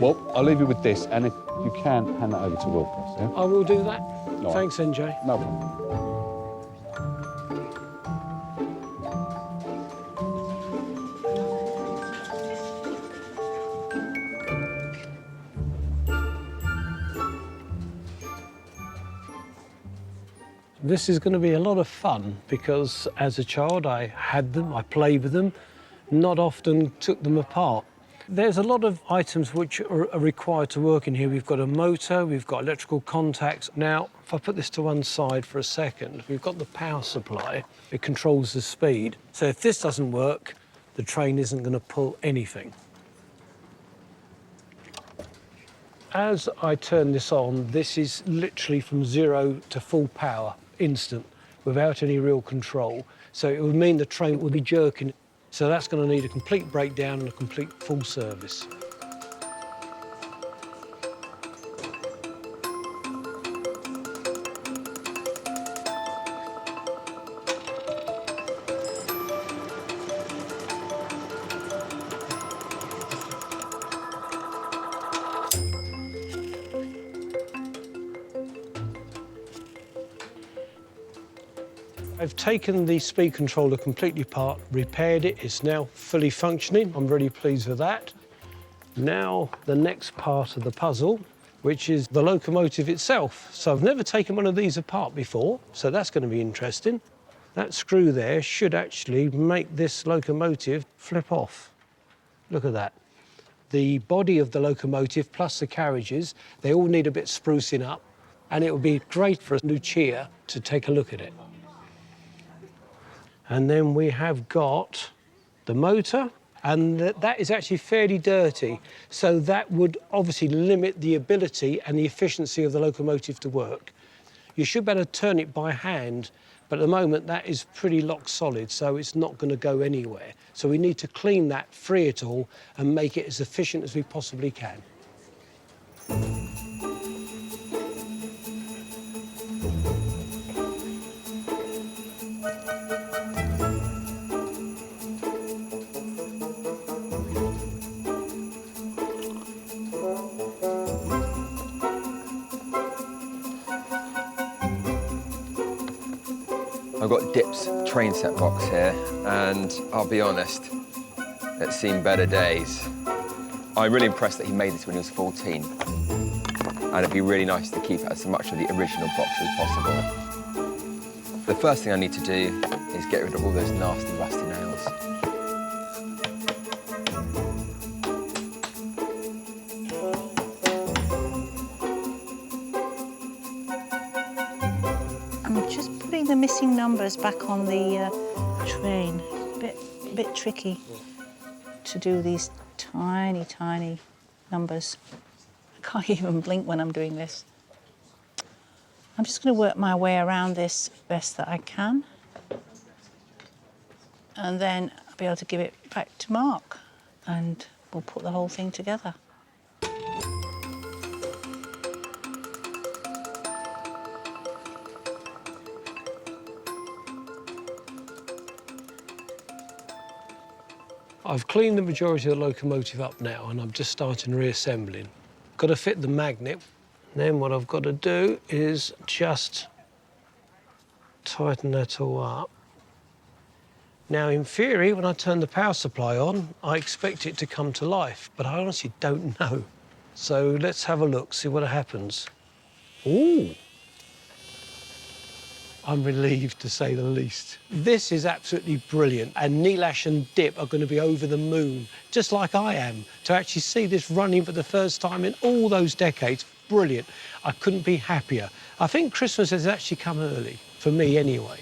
Well, I'll leave you with this, and if you can, hand that over to Will, please, yeah? I will do that. right. Thanks, NJ. No problem. This is going to be a lot of fun because as a child I had them, I played with them, not often took them apart. There's a lot of items which are required to work in here. We've got a motor, we've got electrical contacts. Now, if I put this to one side for a second, we've got the power supply. It controls the speed. So if this doesn't work, the train isn't going to pull anything. As I turn this on, this is literally from 0 to full power, instant, without any real control. So it would mean the train would be jerking. So that's going to need a complete breakdown and a complete full service. I've taken the speed controller completely apart, repaired it. It's now fully functioning. I'm really pleased with that. Now, the next part of the puzzle, which is the locomotive itself. So I've never taken one of these apart before, so that's going to be interesting. That screw there should actually make this locomotive flip off. Look at that. The body of the locomotive plus the carriages, they all need a bit sprucing up, and it would be great for a Lucia to take a look at it. And then we have got the motor, and that is actually fairly dirty. So that would obviously limit the ability and the efficiency of the locomotive to work. You should better turn it by hand, but at the moment that is pretty lock solid, so it's not going to go anywhere. So we need to clean that, free it all, and make it as efficient as we possibly can. I've got Dip's train set box here, and I'll be honest, it's seen better days. I'm really impressed that he made this when he was 14. And it'd be really nice to keep it as much of the original box as possible. The first thing I need to do is get rid of all those nasty rusty nails. I'm just putting the missing numbers back on the train. A bit tricky to do these tiny, tiny numbers. I can't even blink when I'm doing this. I'm just going to work my way around this best that I can. And then I'll be able to give it back to Mark, and we'll put the whole thing together. I've cleaned the majority of the locomotive up now, and I'm just starting reassembling. Got to fit the magnet. Then what I've got to do is just tighten that all up. Now, in theory, when I turn the power supply on, I expect it to come to life, but I honestly don't know. So let's have a look, see what happens. Ooh! I'm relieved, to say the least. This is absolutely brilliant, and Neelash and Dip are going to be over the moon, just like I am, to actually see this running for the first time in all those decades. Brilliant. I couldn't be happier. I think Christmas has actually come early, for me anyway.